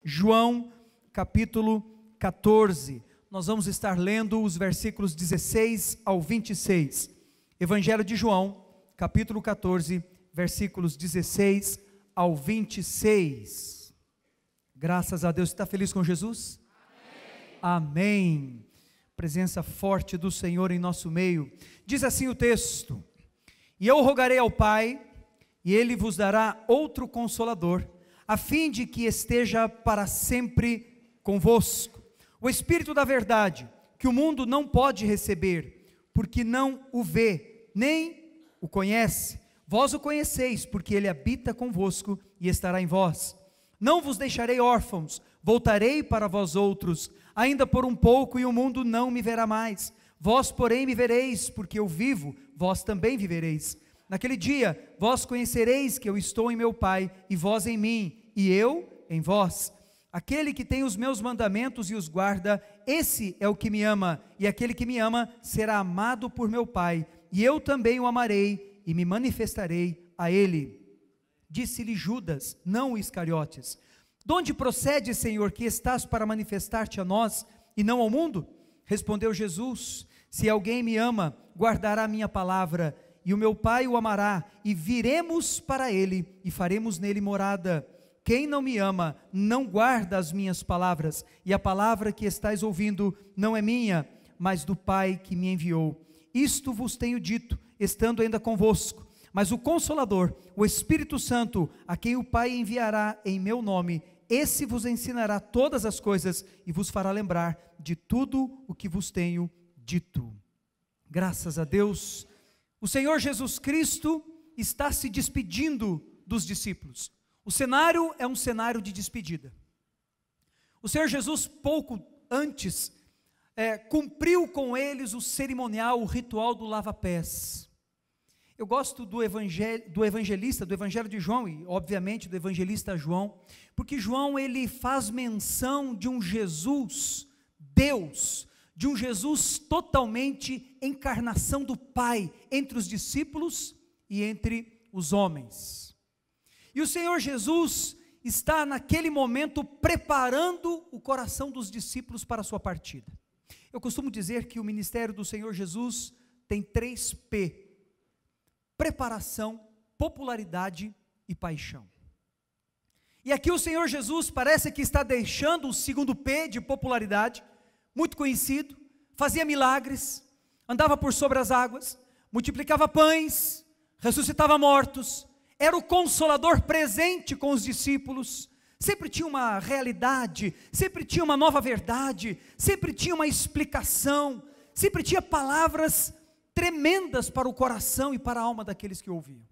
João capítulo 14, nós vamos estar lendo os versículos 16 ao 26, Evangelho de João, capítulo 14, versículos 16 ao 26, graças a Deus. Você está feliz com Jesus? Amém. Presença forte do Senhor em nosso meio. Diz assim o texto: e eu rogarei ao Pai, e Ele vos dará outro Consolador, a fim de que esteja para sempre convosco, o Espírito da verdade, que o mundo não pode receber, porque não o vê, nem o conhece. Vós o conheceis, porque Ele habita convosco e estará em vós. Não vos deixarei órfãos, voltarei para vós outros, ainda por um pouco, e o mundo não me verá mais. Vós, porém, me vereis, porque eu vivo, vós também vivereis. Naquele dia, vós conhecereis que eu estou em meu Pai, e vós em mim, e eu em vós. Aquele que tem os meus mandamentos e os guarda, esse é o que me ama, e aquele que me ama será amado por meu Pai, e eu também o amarei, e me manifestarei a ele. Disse-lhe Judas, não o Iscariotes: de onde procede, Senhor, que estás para manifestar-te a nós, e não ao mundo? Respondeu Jesus: se alguém me ama, guardará a minha palavra, e o meu Pai o amará, e viremos para ele, e faremos nele morada. Quem não me ama, não guarda as minhas palavras, e a palavra que estais ouvindo não é minha, mas do Pai que me enviou. Isto vos tenho dito, estando ainda convosco. Mas o Consolador, o Espírito Santo, a quem o Pai enviará em meu nome, esse vos ensinará todas as coisas, e vos fará lembrar de tudo o que vos tenho dito. Graças a Deus. O Senhor Jesus Cristo está se despedindo dos discípulos. O cenário é um cenário de despedida. O Senhor Jesus, pouco antes, cumpriu com eles o cerimonial, o ritual do lava-pés. Eu gosto do evangelista, do Evangelho de João, e obviamente do evangelista João, porque João ele faz menção de um Jesus, Deus, de um Jesus totalmente encarnação do Pai, entre os discípulos e entre os homens. E o Senhor Jesus está naquele momento preparando o coração dos discípulos para a sua partida. Eu costumo dizer que o ministério do Senhor Jesus tem 3 P: preparação, popularidade e paixão. E aqui o Senhor Jesus parece que está deixando o segundo P de popularidade, muito conhecido, fazia milagres, andava por sobre as águas, multiplicava pães, ressuscitava mortos, era o Consolador presente com os discípulos, sempre tinha uma realidade, sempre tinha uma nova verdade, sempre tinha uma explicação, sempre tinha palavras tremendas para o coração e para a alma daqueles que ouviam.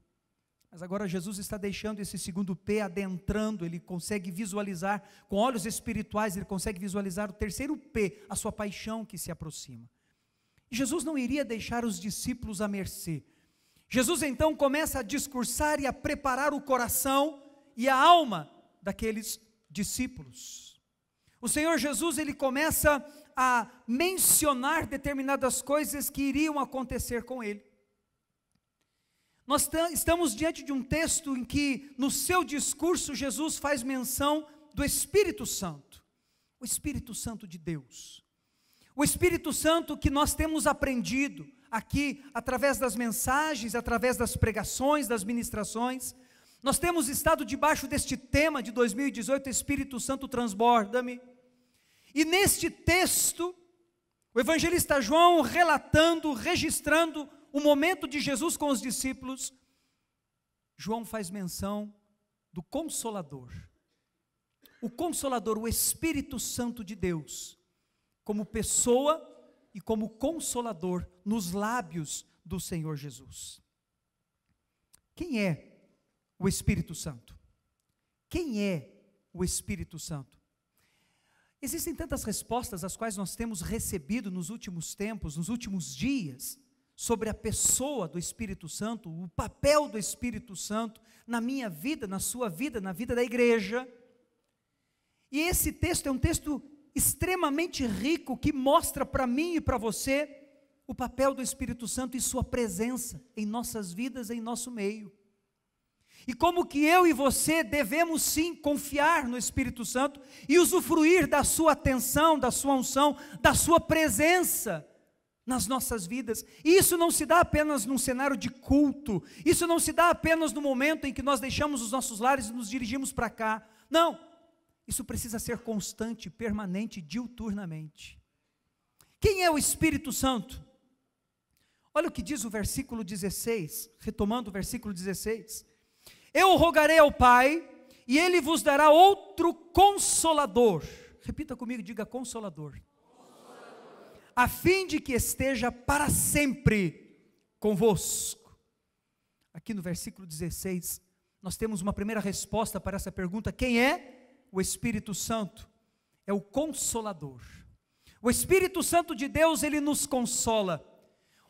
Mas agora Jesus está deixando esse segundo P, adentrando, ele consegue visualizar, com olhos espirituais, ele consegue visualizar o terceiro P, a sua paixão que se aproxima. E Jesus não iria deixar os discípulos à mercê. Jesus então começa a discursar e a preparar o coração e a alma daqueles discípulos. O Senhor Jesus, ele começa a mencionar determinadas coisas que iriam acontecer com ele. Nós estamos diante de um texto em que, no seu discurso, Jesus faz menção do Espírito Santo, o Espírito Santo de Deus, o Espírito Santo que nós temos aprendido aqui, através das mensagens, através das pregações, das ministrações. Nós temos estado debaixo deste tema de 2018, Espírito Santo transborda-me, e neste texto, o evangelista João relatando, registrando o momento de Jesus com os discípulos, João faz menção do Consolador, o Espírito Santo de Deus, como pessoa e como Consolador nos lábios do Senhor Jesus. Quem é o Espírito Santo? Quem é o Espírito Santo? Existem tantas respostas as quais nós temos recebido nos últimos tempos, nos últimos dias, sobre a pessoa do Espírito Santo, o papel do Espírito Santo na minha vida, na sua vida, na vida da igreja. E esse texto é um texto extremamente rico, que mostra para mim e para você o papel do Espírito Santo e sua presença em nossas vidas, em nosso meio. E como que eu e você devemos sim confiar no Espírito Santo e usufruir da sua atenção, da sua unção, da sua presença nas nossas vidas. E isso não se dá apenas num cenário de culto, isso não se dá apenas no momento em que nós deixamos os nossos lares e nos dirigimos para cá. Não, isso precisa ser constante, permanente, diuturnamente. Quem é o Espírito Santo? Olha o que diz o versículo 16, retomando o versículo 16. Eu rogarei ao Pai, e Ele vos dará outro Consolador. Repita comigo, diga Consolador. A fim de que esteja para sempre convosco. Aqui no versículo 16, nós temos uma primeira resposta para essa pergunta: quem é o Espírito Santo? É o Consolador. O Espírito Santo de Deus, Ele nos consola.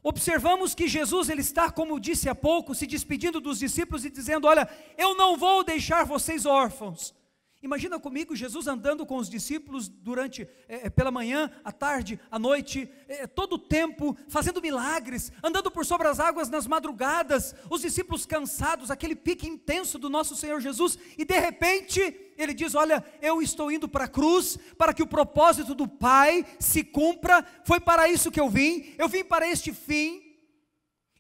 Observamos que Jesus, Ele está, como disse há pouco, se despedindo dos discípulos e dizendo: olha, eu não vou deixar vocês órfãos. Imagina comigo Jesus andando com os discípulos durante, pela manhã, à tarde, à noite, todo o tempo, fazendo milagres, andando por sobre as águas nas madrugadas, os discípulos cansados, aquele pique intenso do nosso Senhor Jesus, e de repente, Ele diz: olha, eu estou indo para a cruz, para que o propósito do Pai se cumpra, foi para isso que eu vim para este fim.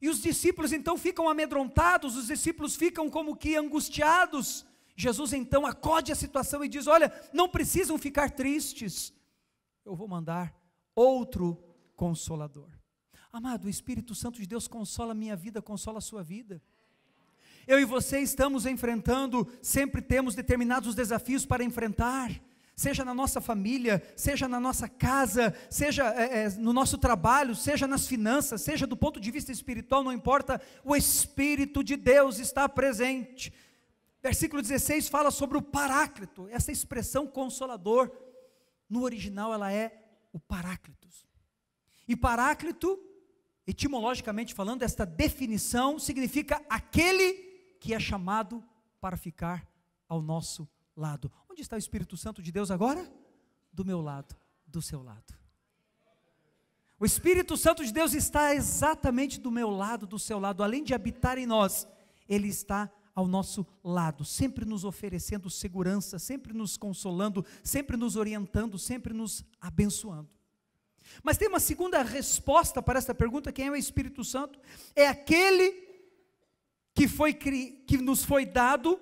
E os discípulos então ficam amedrontados, os discípulos ficam como que angustiados. Jesus então acode a situação e diz: olha, não precisam ficar tristes, eu vou mandar outro Consolador. Amado, o Espírito Santo de Deus consola a minha vida, consola a sua vida. Eu e você estamos enfrentando, sempre temos determinados desafios para enfrentar, seja na nossa família, seja na nossa casa, seja no nosso trabalho, seja nas finanças, seja do ponto de vista espiritual, não importa, o Espírito de Deus está presente. Versículo 16 fala sobre o Paráclito. Essa expressão Consolador, no original ela é o Paráclitos. E Paráclito, etimologicamente falando, esta definição significa aquele que é chamado para ficar ao nosso lado. Onde está o Espírito Santo de Deus agora? Do meu lado, do seu lado. O Espírito Santo de Deus está exatamente do meu lado, do seu lado. Além de habitar em nós, Ele está ao nosso lado, sempre nos oferecendo segurança, sempre nos consolando, sempre nos orientando, sempre nos abençoando. Mas tem uma segunda resposta para essa pergunta: quem é o Espírito Santo? É aquele que nos foi dado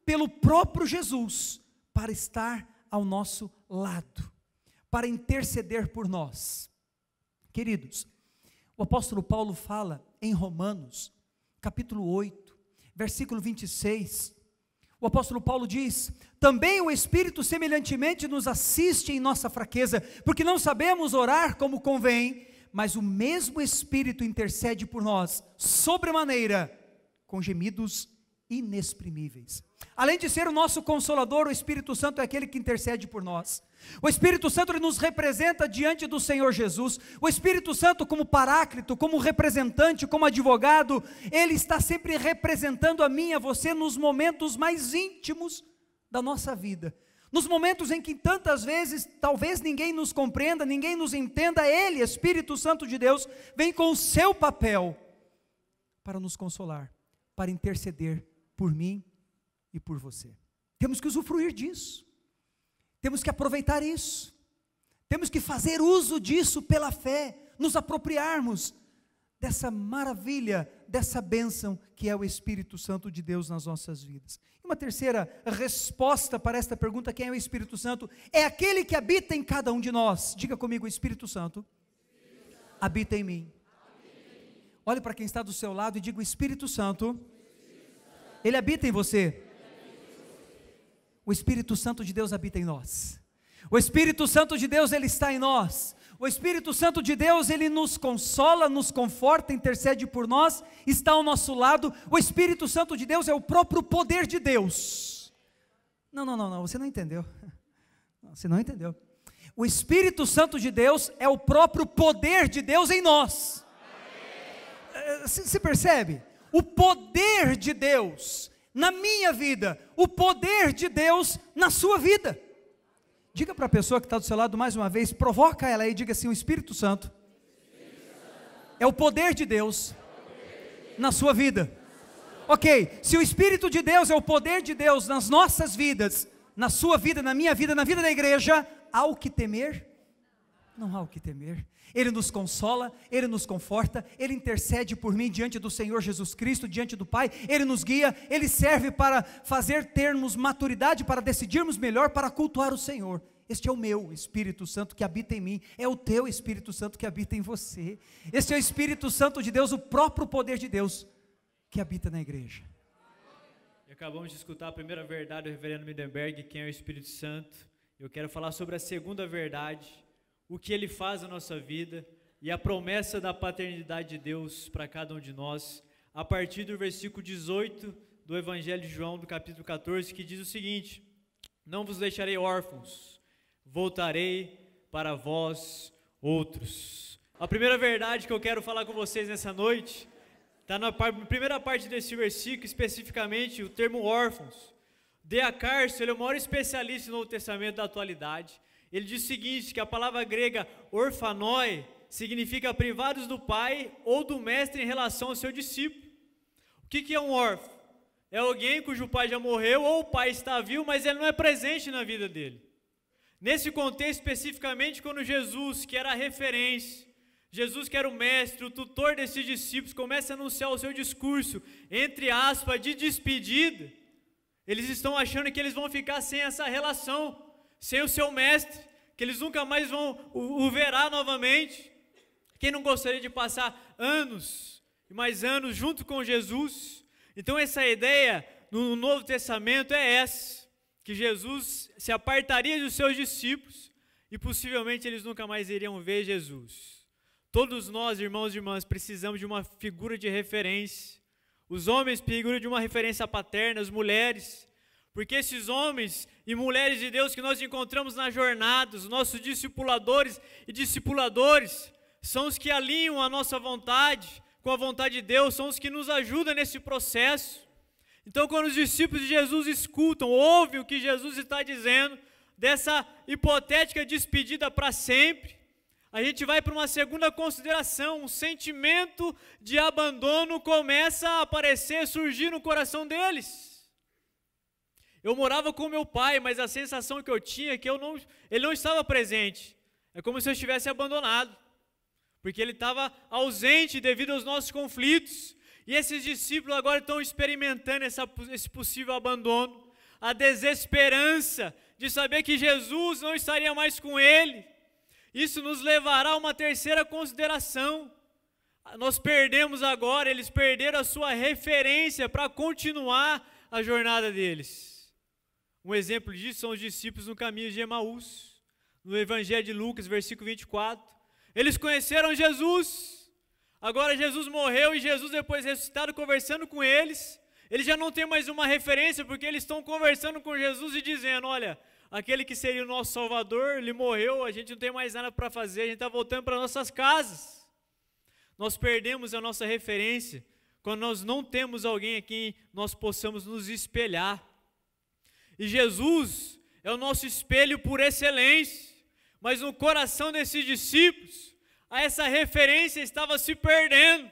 pelo próprio Jesus, para estar ao nosso lado, para interceder por nós. Queridos, o apóstolo Paulo fala em Romanos, capítulo 8, versículo 26, o apóstolo Paulo diz: também o Espírito semelhantemente nos assiste em nossa fraqueza, porque não sabemos orar como convém, mas o mesmo Espírito intercede por nós, sobremaneira, com gemidos inexprimíveis. Além de ser o nosso Consolador, o Espírito Santo é aquele que intercede por nós. O Espírito Santo ele nos representa diante do Senhor Jesus. O Espírito Santo, como Paráclito, como representante, como advogado, ele está sempre representando a mim e a você nos momentos mais íntimos da nossa vida. Nos momentos em que tantas vezes, talvez ninguém nos compreenda, ninguém nos entenda, Ele, Espírito Santo de Deus, vem com o seu papel para nos consolar, para interceder por mim e por você. Temos que usufruir disso, temos que aproveitar isso, temos que fazer uso disso pela fé, nos apropriarmos dessa maravilha, dessa bênção que é o Espírito Santo de Deus nas nossas vidas. E uma terceira resposta para esta pergunta: quem é o Espírito Santo? É aquele que habita em cada um de nós. Diga comigo: o Espírito Santo habita em mim. Olhe para quem está do seu lado e diga: o Espírito Santo, ele habita em você. O Espírito Santo de Deus habita em nós. O Espírito Santo de Deus, ele está em nós. O Espírito Santo de Deus, ele nos consola, nos conforta, intercede por nós, está ao nosso lado. O Espírito Santo de Deus é o próprio poder de Deus. Não, você não entendeu. Você não entendeu. O Espírito Santo de Deus é o próprio poder de Deus em nós. Você percebe? O poder de Deus na minha vida, o poder de Deus na sua vida. Diga para a pessoa que está do seu lado mais uma vez, provoca ela e diga assim: o Espírito Santo é o poder de Deus na sua vida. Ok, se o Espírito de Deus é o poder de Deus nas nossas vidas, na sua vida, na minha vida, na vida da igreja, há o que temer? Não há o que temer. Ele nos consola, Ele nos conforta, Ele intercede por mim diante do Senhor Jesus Cristo, diante do Pai, Ele nos guia, Ele serve para termos maturidade, para decidirmos melhor, para cultuar o Senhor. Este é o meu Espírito Santo que habita em mim, é o teu Espírito Santo que habita em você. Este é o Espírito Santo de Deus, o próprio poder de Deus que habita na igreja. E acabamos de escutar a primeira verdade do reverendo Midenberg, quem é o Espírito Santo. Eu quero falar sobre a segunda verdade, o que ele faz na nossa vida e a promessa da paternidade de Deus para cada um de nós, a partir do versículo 18 do Evangelho de João, do capítulo 14, que diz o seguinte: não vos deixarei órfãos, voltarei para vós outros. A primeira verdade que eu quero falar com vocês nessa noite está na primeira parte desse versículo, especificamente o termo órfãos. D.A. Carson, ele é o maior especialista no Novo Testamento da atualidade. Ele diz o seguinte, que a palavra grega orfanoi significa privados do pai ou do mestre em relação ao seu discípulo. O que é um órfão? É alguém cujo pai já morreu ou o pai está vivo, mas ele não é presente na vida dele. Nesse contexto especificamente, quando Jesus, que era a referência, Jesus, que era o mestre, o tutor desses discípulos, começa a anunciar o seu discurso, entre aspas, de despedida, eles estão achando que eles vão ficar sem essa relação, sem o seu mestre, que eles nunca mais vão o verá novamente. Quem não gostaria de passar anos e mais anos junto com Jesus? Então essa ideia no Novo Testamento é essa, que Jesus se apartaria dos seus discípulos e possivelmente eles nunca mais iriam ver Jesus. Todos nós, irmãos e irmãs, precisamos de uma figura de referência. Os homens, figura de uma referência paterna, as mulheres, porque esses homens e mulheres de Deus que nós encontramos na jornada, os nossos discipuladores e discipuladores, são os que alinham a nossa vontade com a vontade de Deus, são os que nos ajudam nesse processo. Então, quando os discípulos de Jesus escutam, ouvem o que Jesus está dizendo, dessa hipotética despedida para sempre, a gente vai para uma segunda consideração, um sentimento de abandono começa a aparecer, surgir no coração deles. Eu morava com meu pai, mas a sensação que eu tinha é que ele não estava presente. É como se eu estivesse abandonado, porque ele estava ausente devido aos nossos conflitos. E esses discípulos agora estão experimentando esse possível abandono, a desesperança de saber que Jesus não estaria mais com ele. Isso nos levará a uma terceira consideração. Nós perdemos agora, eles perderam a sua referência para continuar a jornada deles. Um exemplo disso são os discípulos no caminho de Emaús, no Evangelho de Lucas, versículo 24. Eles conheceram Jesus, agora Jesus morreu e Jesus depois ressuscitado conversando com eles. Eles já não têm mais uma referência porque eles estão conversando com Jesus e dizendo, olha, aquele que seria o nosso Salvador, ele morreu, a gente não tem mais nada para fazer, a gente está voltando para nossas casas. Nós perdemos a nossa referência quando nós não temos alguém a quem nós possamos nos espelhar. E Jesus é o nosso espelho por excelência, mas no coração desses discípulos, essa referência estava se perdendo.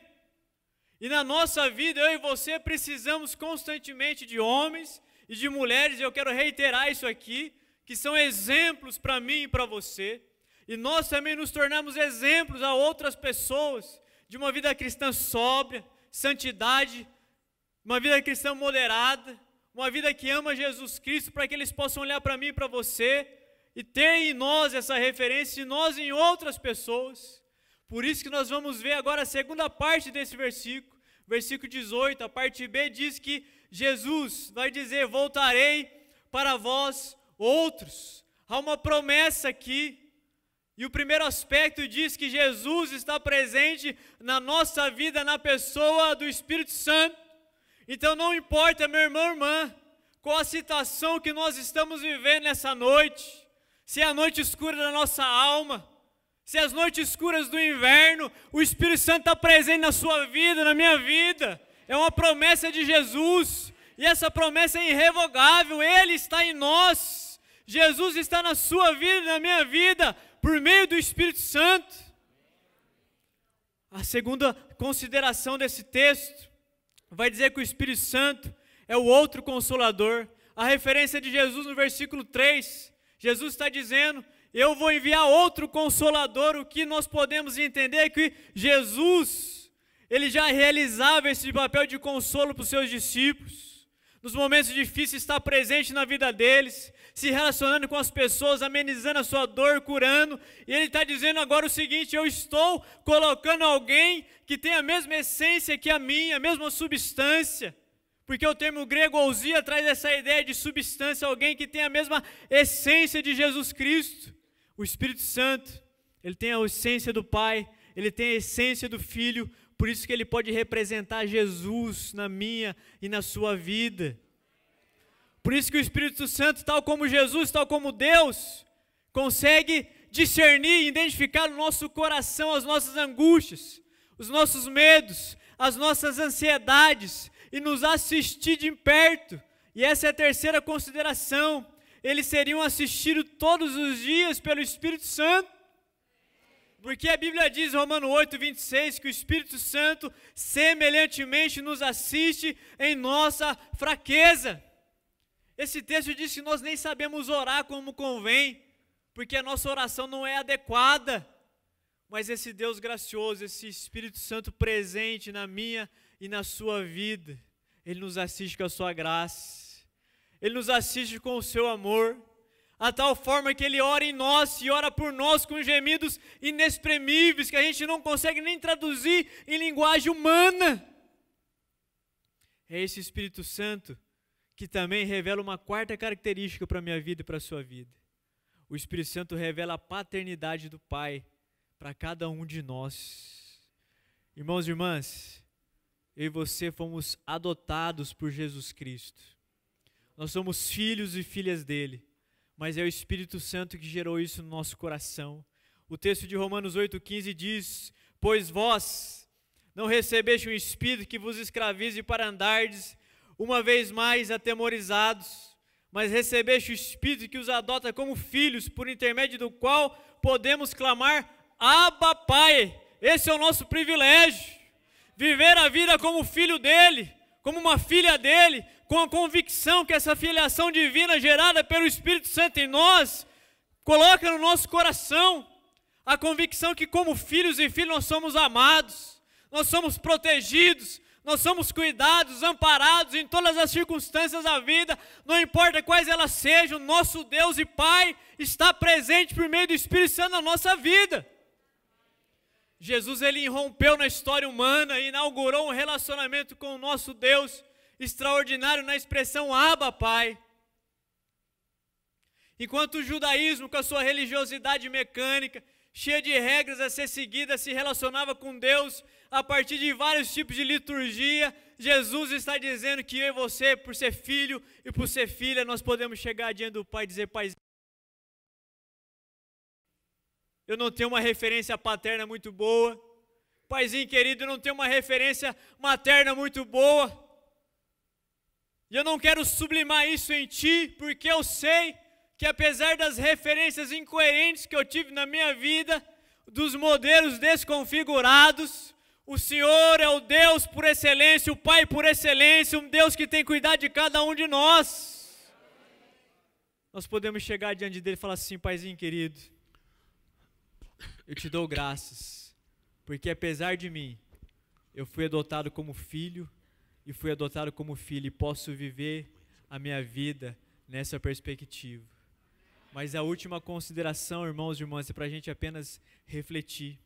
E na nossa vida, eu e você precisamos constantemente de homens e de mulheres, e eu quero reiterar isso aqui, que são exemplos para mim e para você, e nós também nos tornamos exemplos a outras pessoas, de uma vida cristã sóbria, santidade, uma vida cristã moderada, uma vida que ama Jesus Cristo, para que eles possam olhar para mim e para você, e ter em nós essa referência, e nós em outras pessoas. Por isso que nós vamos ver agora a segunda parte desse versículo, versículo 18, a parte B diz que Jesus vai dizer, voltarei para vós outros. Há uma promessa aqui, e o primeiro aspecto diz que Jesus está presente na nossa vida, na pessoa do Espírito Santo. Então não importa, meu irmão, irmã, qual a situação que nós estamos vivendo nessa noite, se é a noite escura da nossa alma, se é as noites escuras do inverno, o Espírito Santo está presente na sua vida, na minha vida, é uma promessa de Jesus, e essa promessa é irrevogável, Ele está em nós, Jesus está na sua vida, na minha vida, por meio do Espírito Santo. A segunda consideração desse texto, vai dizer que o Espírito Santo é o outro Consolador. A referência de Jesus no versículo 3, Jesus está dizendo: eu vou enviar outro Consolador. O que nós podemos entender é que Jesus, ele já realizava esse papel de consolo para os seus discípulos. Nos momentos difíceis está presente na vida deles, se relacionando com as pessoas, amenizando a sua dor, curando. E ele está dizendo agora o seguinte: eu estou colocando alguém que tem a mesma essência que a minha, a mesma substância. Porque o termo grego ousia traz essa ideia de substância, alguém que tem a mesma essência de Jesus Cristo. O Espírito Santo, ele tem a essência do Pai, ele tem a essência do Filho, por isso que ele pode representar Jesus na minha e na sua vida. Por isso que o Espírito Santo, tal como Jesus, tal como Deus, consegue discernir e identificar no nosso coração as nossas angústias, os nossos medos, as nossas ansiedades, e nos assistir de perto. E essa é a terceira consideração: eles seriam assistidos todos os dias pelo Espírito Santo. Porque a Bíblia diz, Romanos 8:26, que o Espírito Santo semelhantemente nos assiste em nossa fraqueza. Esse texto diz que nós nem sabemos orar como convém, porque a nossa oração não é adequada. Mas esse Deus gracioso, esse Espírito Santo presente na minha e na sua vida, ele nos assiste com a sua graça, ele nos assiste com o seu amor, a tal forma que ele ora em nós e ora por nós com gemidos inexprimíveis, que a gente não consegue nem traduzir em linguagem humana. É esse Espírito Santo que também revela uma quarta característica para a minha vida e para a sua vida. O Espírito Santo revela a paternidade do Pai para cada um de nós. Irmãos e irmãs, eu e você fomos adotados por Jesus Cristo. Nós somos filhos e filhas dele, mas é o Espírito Santo que gerou isso no nosso coração. O texto de Romanos 8:15 diz: pois vós não recebeste um espírito que vos escravize para andardes uma vez mais atemorizados, mas recebeste o Espírito que os adota como filhos, por intermédio do qual podemos clamar: Abba, Pai. Esse é o nosso privilégio, viver a vida como filho dele, como uma filha dele, com a convicção que essa filiação divina gerada pelo Espírito Santo em nós, coloca no nosso coração a convicção que como filhos e filhas nós somos amados, nós somos protegidos, nós somos cuidados, amparados em todas as circunstâncias da vida, não importa quais elas sejam, nosso Deus e Pai está presente por meio do Espírito Santo na nossa vida. Jesus, ele irrompeu na história humana e inaugurou um relacionamento com o nosso Deus extraordinário na expressão Abba, Pai. Enquanto o judaísmo, com a sua religiosidade mecânica, cheia de regras a ser seguida, se relacionava com Deus a partir de vários tipos de liturgia, Jesus está dizendo que eu e você, por ser filho e por ser filha, nós podemos chegar diante do Pai e dizer: Pai, eu não tenho uma referência paterna muito boa, Paizinho querido, eu não tenho uma referência materna muito boa, e eu não quero sublimar isso em Ti, porque eu sei que apesar das referências incoerentes que eu tive na minha vida, dos modelos desconfigurados, o Senhor é o Deus por excelência, o Pai por excelência, um Deus que tem cuidado de cada um de nós. Nós podemos chegar diante dele e falar assim: Paizinho querido, eu te dou graças, porque apesar de mim, eu fui adotado como filho, e fui adotado como filho, e posso viver a minha vida nessa perspectiva. Mas a última consideração, irmãos e irmãs, é para a gente apenas refletir.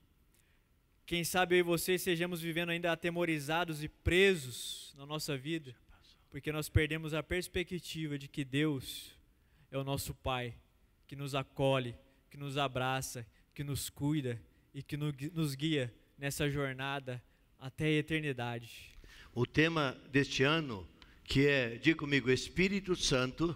Quem sabe eu e você estejamos vivendo ainda atemorizados e presos na nossa vida, porque nós perdemos a perspectiva de que Deus é o nosso Pai, que nos acolhe, que nos abraça, que nos cuida e que nos guia nessa jornada até a eternidade. O tema deste ano, que é, diga comigo, Espírito Santo,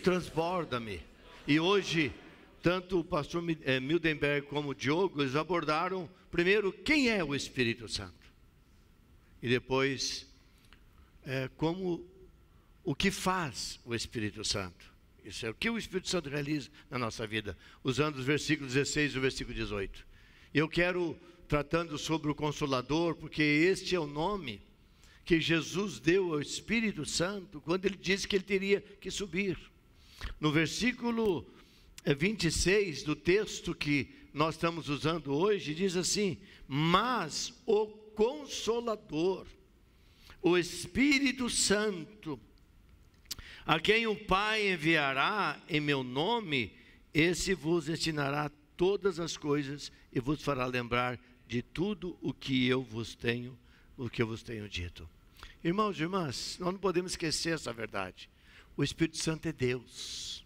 transborda-me. E hoje, tanto o pastor Mildenberg como o Diogo, eles abordaram primeiro quem é o Espírito Santo. E depois, o que faz o Espírito Santo. Isso é o que o Espírito Santo realiza na nossa vida, usando os versículos 16 e o versículo 18. E eu quero, tratando sobre o Consolador, porque este é o nome que Jesus deu ao Espírito Santo quando ele disse que ele teria que subir. No versículo 26 do texto que nós estamos usando hoje, diz assim: mas o Consolador, o Espírito Santo, a quem o Pai enviará em meu nome, esse vos ensinará todas as coisas e vos fará lembrar de tudo o que eu vos tenho dito. Irmãos e irmãs, nós não podemos esquecer essa verdade. O Espírito Santo é Deus.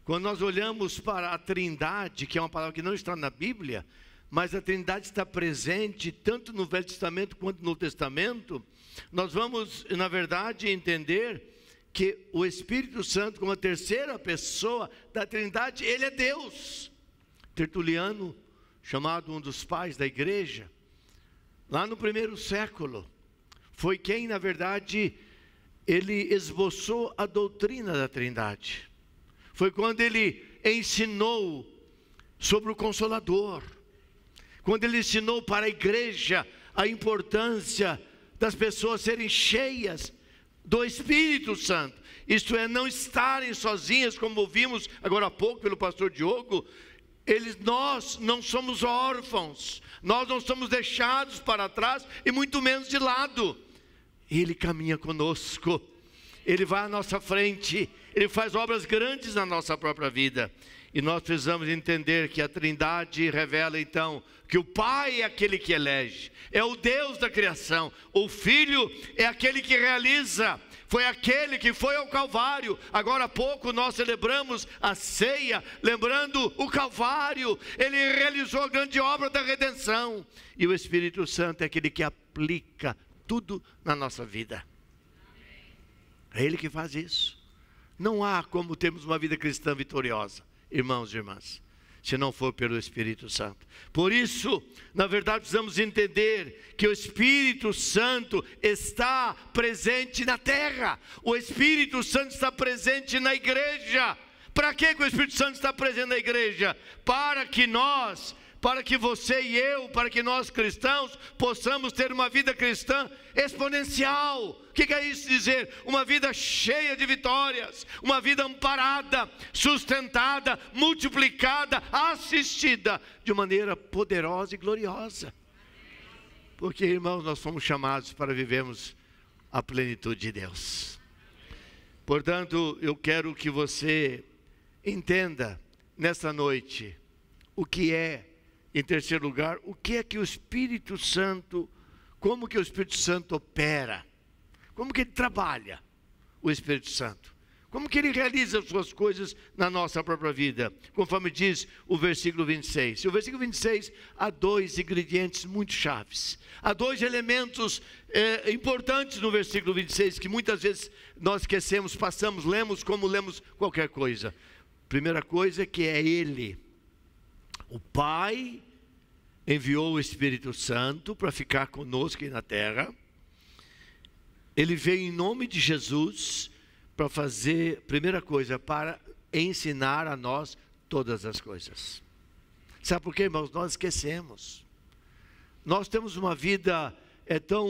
Quando nós olhamos para a Trindade, que é uma palavra que não está na Bíblia, mas a Trindade está presente tanto no Velho Testamento quanto no Novo Testamento, nós vamos, na verdade, entender que o Espírito Santo, como a terceira pessoa da Trindade, ele é Deus. Tertuliano, chamado um dos pais da igreja, lá no primeiro século, foi quem, na verdade, ele esboçou a doutrina da Trindade. Foi quando ele ensinou sobre o Consolador, quando ele ensinou para a igreja a importância das pessoas serem cheias do Espírito Santo, isto é, não estarem sozinhas, como ouvimos agora há pouco pelo pastor Diogo. Nós não somos órfãos, nós não somos deixados para trás e muito menos de lado. Ele caminha conosco, Ele vai à nossa frente, Ele faz obras grandes na nossa própria vida. E nós precisamos entender que a Trindade revela então que o Pai é aquele que elege, é o Deus da criação, o Filho é aquele que realiza, foi aquele que foi ao Calvário. Agora há pouco nós celebramos a ceia, lembrando o Calvário, ele realizou a grande obra da redenção. E o Espírito Santo é aquele que aplica tudo na nossa vida. É Ele que faz isso. Não há como termos uma vida cristã vitoriosa, irmãos e irmãs, se não for pelo Espírito Santo. Por isso, na verdade, precisamos entender que o Espírito Santo está presente na terra. O Espírito Santo está presente na igreja. Para que o Espírito Santo está presente na igreja? Para que você e eu, para que nós cristãos possamos ter uma vida cristã exponencial. O que é isso dizer? Uma vida cheia de vitórias, uma vida amparada, sustentada, multiplicada, assistida de maneira poderosa e gloriosa. Porque, irmãos, nós fomos chamados para vivermos a plenitude de Deus. Portanto, eu quero que você entenda nessa noite o que é, em terceiro lugar, o que é que o Espírito Santo, como que o Espírito Santo opera, como que ele trabalha, o Espírito Santo, como que ele realiza as suas coisas na nossa própria vida, conforme diz o versículo 26. O versículo 26 há dois ingredientes muito chaves, há dois elementos importantes no versículo 26, que muitas vezes nós esquecemos, passamos, lemos como lemos qualquer coisa. Primeira coisa é que é Ele, o Pai, enviou o Espírito Santo para ficar conosco aqui na terra. Ele veio em nome de Jesus para fazer, primeira coisa, para ensinar a nós todas as coisas. Sabe por quê, irmãos? Nós esquecemos. Nós temos uma vida tão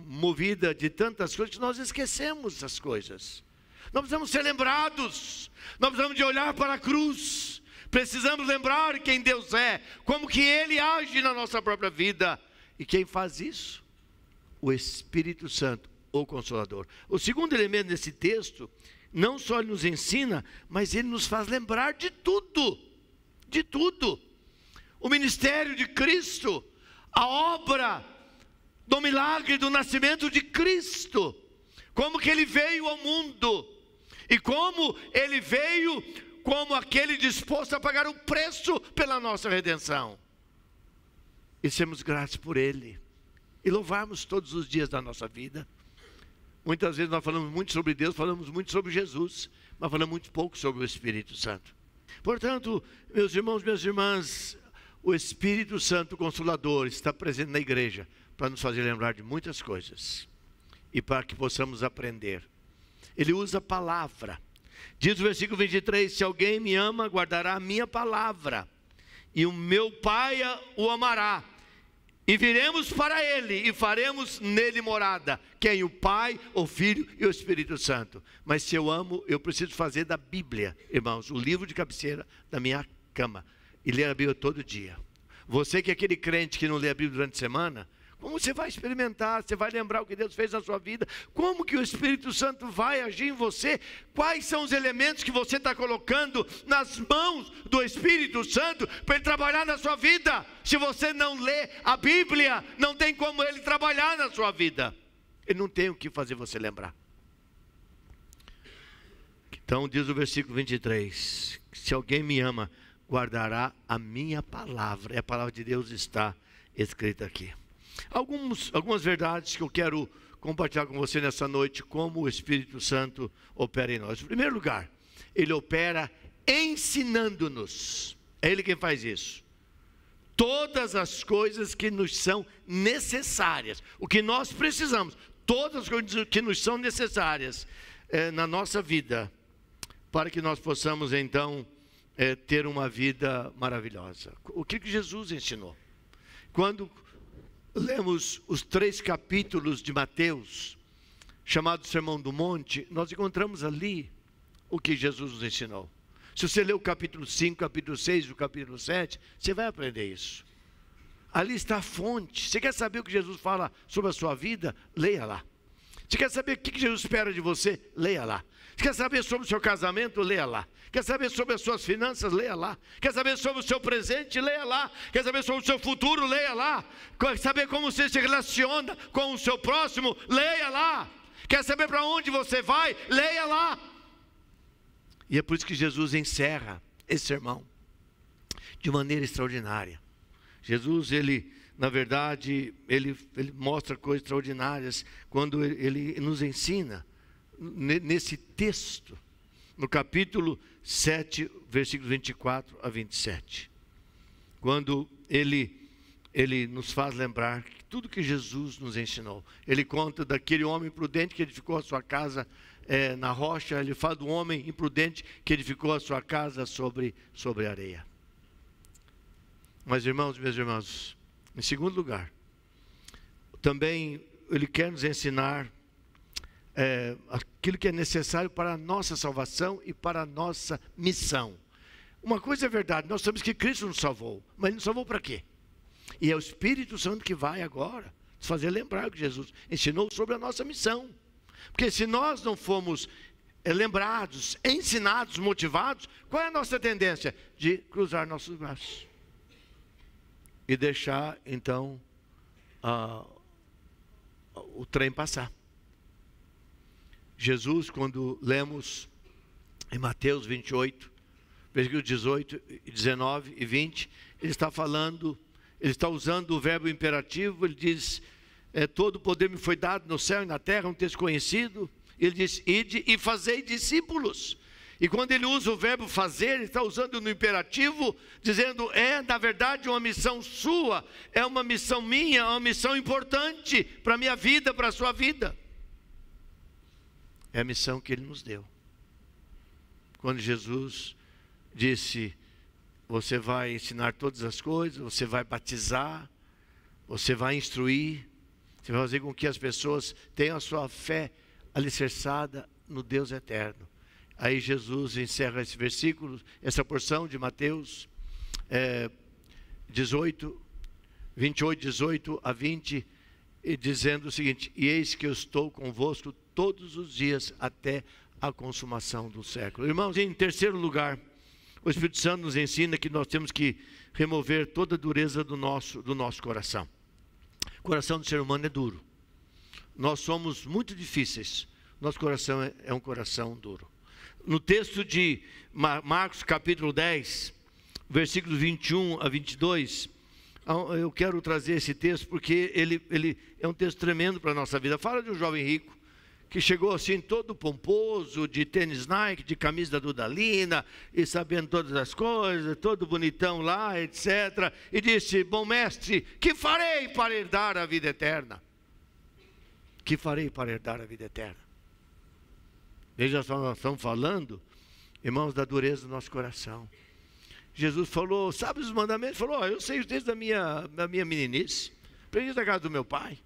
movida de tantas coisas que nós esquecemos as coisas. Nós precisamos ser lembrados, nós precisamos de olhar para a cruz, precisamos lembrar quem Deus é, como que Ele age na nossa própria vida. E quem faz isso? O Espírito Santo, o Consolador. O segundo elemento desse texto, não só ele nos ensina, mas ele nos faz lembrar de tudo, de tudo. O ministério de Cristo, a obra do milagre do nascimento de Cristo, como que Ele veio ao mundo, e como Ele veio como aquele disposto a pagar o preço pela nossa redenção, e sermos gratos por Ele, e louvarmos todos os dias da nossa vida. Muitas vezes nós falamos muito sobre Deus, falamos muito sobre Jesus, mas falamos muito pouco sobre o Espírito Santo. Portanto, meus irmãos, minhas irmãs, o Espírito Santo Consolador está presente na igreja para nos fazer lembrar de muitas coisas e para que possamos aprender. Ele usa a palavra. Diz o versículo 23, se alguém me ama, guardará a minha palavra, e o meu Pai o amará, E viremos para Ele e faremos nele morada. Quem? O Pai, o Filho e o Espírito Santo. Mas se eu amo, eu preciso fazer da Bíblia, irmãos, o livro de cabeceira da minha cama. E ler a Bíblia todo dia. Você que é aquele crente que não lê a Bíblia durante a semana, como você vai experimentar? Você vai lembrar o que Deus fez na sua vida? Como que o Espírito Santo vai agir em você? Quais são os elementos que você está colocando nas mãos do Espírito Santo para ele trabalhar na sua vida? Se você não lê a Bíblia, não tem como ele trabalhar na sua vida. Ele não tem o que fazer você lembrar. Então diz o versículo 23, se alguém me ama, guardará a minha palavra. E a palavra de Deus está escrita aqui. Algumas verdades que eu quero compartilhar com você nessa noite, como o Espírito Santo opera em nós. Em primeiro lugar, ele opera ensinando-nos. É ele quem faz isso. Todas as coisas que nos são necessárias, o que nós precisamos, todas as coisas que nos são necessárias na nossa vida, para que nós possamos então ter uma vida maravilhosa. O que Jesus ensinou? Quando lemos os 3 capítulos de Mateus, chamado Sermão do Monte, nós encontramos ali o que Jesus nos ensinou. Se você ler o capítulo 5, capítulo 6 e o capítulo 7, você vai aprender isso. Ali está a fonte. Você quer saber o que Jesus fala sobre a sua vida? Leia lá. Você quer saber o que Jesus espera de você? Leia lá. Você quer saber sobre o seu casamento? Leia lá. Quer saber sobre as suas finanças? Leia lá. Quer saber sobre o seu presente? Leia lá. Quer saber sobre o seu futuro? Leia lá. Quer saber como você se relaciona com o seu próximo? Leia lá. Quer saber para onde você vai? Leia lá. E é por isso que Jesus encerra esse sermão de maneira extraordinária. Jesus, na verdade, ele mostra coisas extraordinárias quando ele nos ensina nesse texto, no capítulo 7, versículos 24 a 27. Quando ele nos faz lembrar tudo que Jesus nos ensinou. Ele conta daquele homem prudente que edificou a sua casa na rocha. Ele fala do homem imprudente que edificou a sua casa sobre areia. Mas irmãos, meus irmãos, em segundo lugar, também ele quer nos ensinar aquilo que é necessário para a nossa salvação e para a nossa missão. Uma coisa é verdade, nós sabemos que Cristo nos salvou, mas Ele nos salvou para quê? E é o Espírito Santo que vai agora nos fazer lembrar o que Jesus ensinou sobre a nossa missão. Porque se nós não formos lembrados, ensinados, motivados, qual é a nossa tendência? De cruzar nossos braços e deixar então o trem passar. Jesus, quando lemos em Mateus 28, versículos 18, 19 e 20, ele está usando o verbo imperativo. Ele diz, todo o poder me foi dado no céu e na terra, um texto conhecido. Ele diz, ide e fazei discípulos. E quando ele usa o verbo fazer, ele está usando no imperativo, dizendo, na verdade uma missão sua, é uma missão minha, é uma missão importante para a minha vida, para a sua vida. É a missão que ele nos deu. Quando Jesus disse, você vai ensinar todas as coisas, você vai batizar, você vai instruir, você vai fazer com que as pessoas tenham a sua fé alicerçada no Deus eterno. Aí Jesus encerra esse versículo, essa porção de Mateus 28, 18 a 20, e dizendo o seguinte, e eis que eu estou convosco todos os dias até a consumação do século. Irmãos, em terceiro lugar, o Espírito Santo nos ensina que nós temos que remover toda a dureza do nosso coração. O coração do ser humano é duro. Nós somos muito difíceis. Nosso coração é um coração duro. No texto de Marcos capítulo 10, versículos 21 a 22, eu quero trazer esse texto porque ele é um texto tremendo para a nossa vida. Fala de um jovem rico que chegou assim todo pomposo, de tênis Nike, de camisa da Dudalina, e sabendo todas as coisas, todo bonitão lá, etc. E disse, bom mestre, que farei para herdar a vida eterna? Que farei para herdar a vida eterna? Veja só, nós estamos falando, irmãos, da dureza do nosso coração. Jesus falou, sabe os mandamentos? Falou, eu sei os desde da minha meninice. Preciso da casa do meu pai.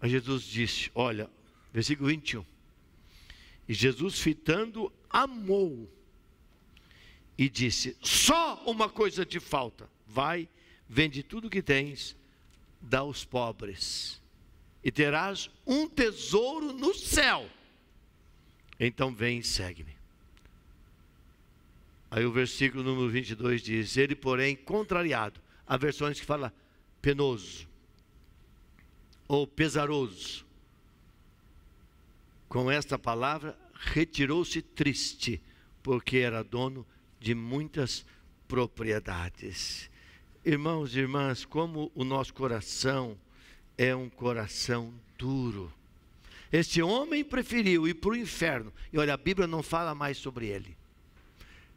Aí Jesus disse, olha, versículo 21. E Jesus, fitando, amou e disse, só uma coisa te falta. Vai, vende tudo que tens, dá aos pobres, e terás um tesouro no céu. Então vem e segue-me. Aí o versículo número 22 diz, ele porém contrariado, há versões que falam penoso, ou pesaroso, com esta palavra, retirou-se triste, porque era dono de muitas propriedades. Irmãos e irmãs, como o nosso coração é um coração duro. Este homem preferiu ir para o inferno, e olha, a Bíblia não fala mais sobre ele.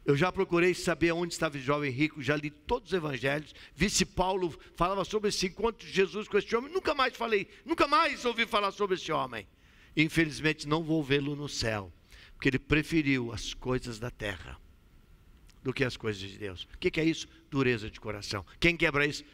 Eu já procurei saber onde estava o jovem rico, já li todos os evangelhos, vi se Paulo falava sobre esse encontro de Jesus com este homem, nunca mais ouvi falar sobre esse homem. Infelizmente não vou vê-lo no céu, porque ele preferiu as coisas da terra do que as coisas de Deus. O que é isso? Dureza de coração. Quem quebra isso?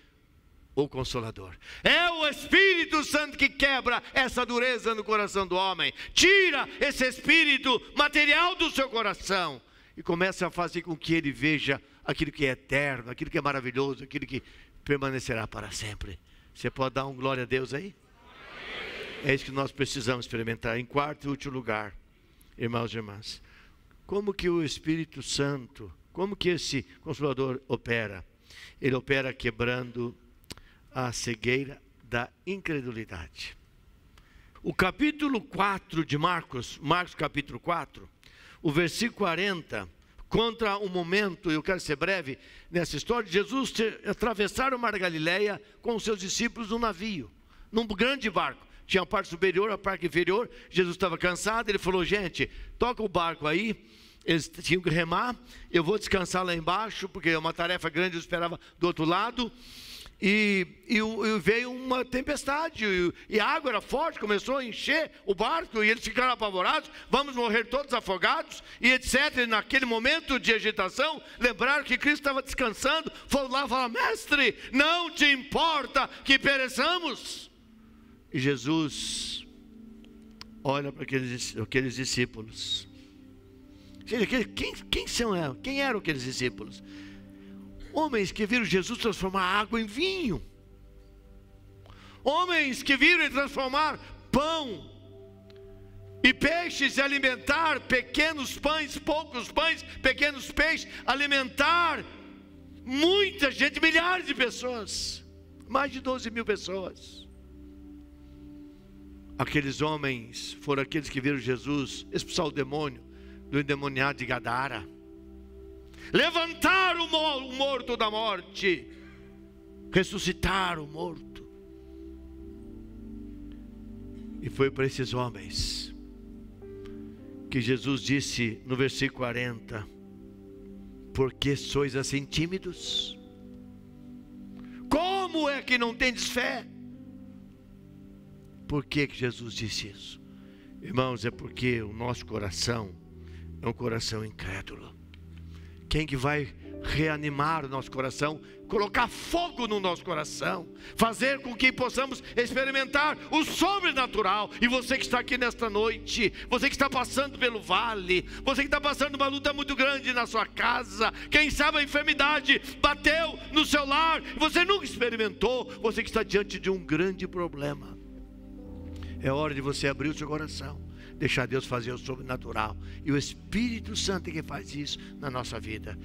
O Consolador. É o Espírito Santo que quebra essa dureza no coração do homem, tira esse espírito material do seu coração e começa a fazer com que ele veja aquilo que é eterno, aquilo que é maravilhoso, aquilo que permanecerá para sempre. Você pode dar um glória a Deus aí? É isso que nós precisamos experimentar. Em quarto e último lugar, irmãos e irmãs, como que o Espírito Santo, como que esse Consolador opera? Ele opera quebrando a cegueira da incredulidade. O capítulo 4 de Marcos capítulo 4, o versículo 40, conta um momento, eu quero ser breve nessa história, de Jesus atravessar o mar da Galileia com os seus discípulos num navio, num grande barco. Tinha a parte superior, a parte inferior. Jesus estava cansado, ele falou, gente, toca o barco aí. Eles tinham que remar, eu vou descansar lá embaixo, porque é uma tarefa grande, eu esperava do outro lado. E veio uma tempestade, e a água era forte, começou a encher o barco, e eles ficaram apavorados, vamos morrer todos afogados, e etc. E naquele momento de agitação, lembraram que Cristo estava descansando, foram lá e falaram, mestre, não te importa que pereçamos? E Jesus olha para aqueles discípulos. Quem eram aqueles discípulos? Homens que viram Jesus transformar água em vinho. Homens que viram ele transformar pão e peixes e alimentar pequenos pães, poucos pães, pequenos peixes, alimentar muita gente, milhares de pessoas, mais de 12 mil pessoas. Aqueles homens foram aqueles que viram Jesus expulsar o demônio do endemoniado de Gadara, levantar o morto da morte, ressuscitar o morto. E foi para esses homens que Jesus disse no versículo 40, por que sois assim tímidos? Como é que não tendes fé? Por que Jesus disse isso? Irmãos, é porque o nosso coração é um coração incrédulo. Quem que vai reanimar o nosso coração, colocar fogo no nosso coração, fazer com que possamos experimentar o sobrenatural? E você que está aqui nesta noite, você que está passando pelo vale, você que está passando uma luta muito grande na sua casa, quem sabe a enfermidade bateu no seu lar, você nunca experimentou, você que está diante de um grande problema, é hora de você abrir o seu coração, deixar Deus fazer o sobrenatural, e o Espírito Santo é que faz isso na nossa vida.